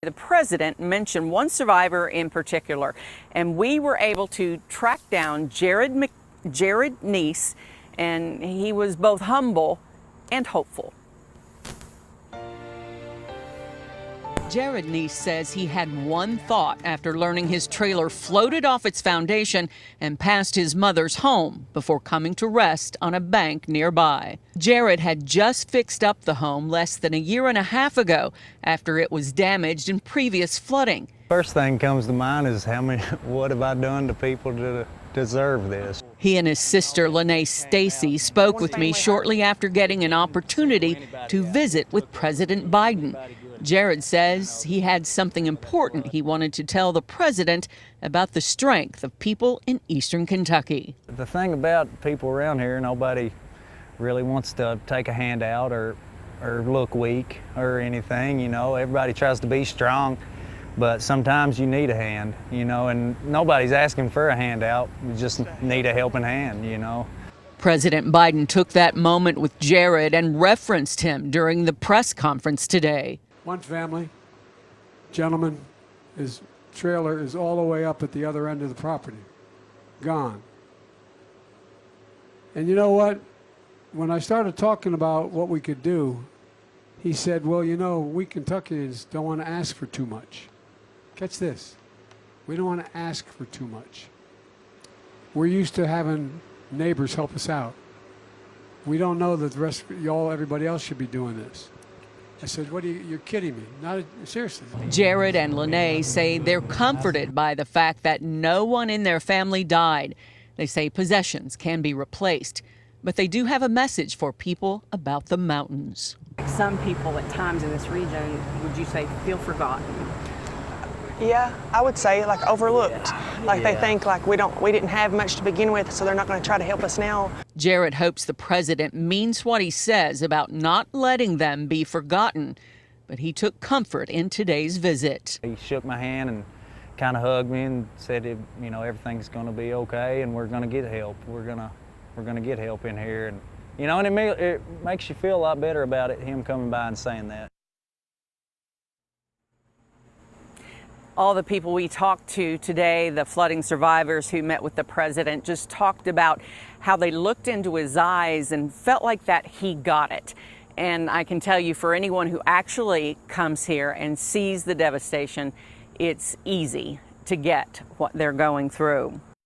The president mentioned one survivor in particular, and we were able to track down Jared Neace, and he was both humble and hopeful. Jared Neace says he had one thought after learning his trailer floated off its foundation and past his mother's home before coming to rest on a bank nearby. Jared had just fixed up the home less than a year and a half ago after it was damaged in previous flooding. First thing comes to mind is what have I done to people to deserve this? He and his sister Lena Stacy spoke with me shortly after getting an opportunity to visit with President Biden. Jared says he had something important he wanted to tell the president about the strength of people in eastern Kentucky. The thing about people around here, nobody really wants to take a handout or look weak or anything, you know. Everybody tries to be strong, but sometimes you need a hand, you know, and nobody's asking for a handout. You just need a helping hand, you know. President Biden took that moment with Jared and referenced him during the press conference today. One family, gentleman, his trailer is all the way up at the other end of the property, gone. And you know what? When I started talking about what we could do, he said, well, you know, we Kentuckians don't want to ask for too much. Catch this. We don't want to ask for too much. We're used to having neighbors help us out. We don't know that the rest of y'all, everybody else should be doing this. I said, you're kidding me. Not seriously. Jared and Lena say they're comforted by the fact that no one in their family died. They say possessions can be replaced, but they do have a message for people about the mountains. Some people at times in this region, would you say, feel forgotten? Yeah, I would say like overlooked. Like they think like we didn't have much to begin with, so they're not going to try to help us now. Jared hopes the president means what he says about not letting them be forgotten, but he took comfort in today's visit. He shook my hand and kind of hugged me and said, you know, everything's going to be okay and we're going to get help. We're going to get help in here, and you know, and it makes you feel a lot better about it, him coming by and saying that. All the people we talked to today, the flooding survivors who met with the president, just talked about how they looked into his eyes and felt like that he got it. And I can tell you, for anyone who actually comes here and sees the devastation, it's easy to get what they're going through.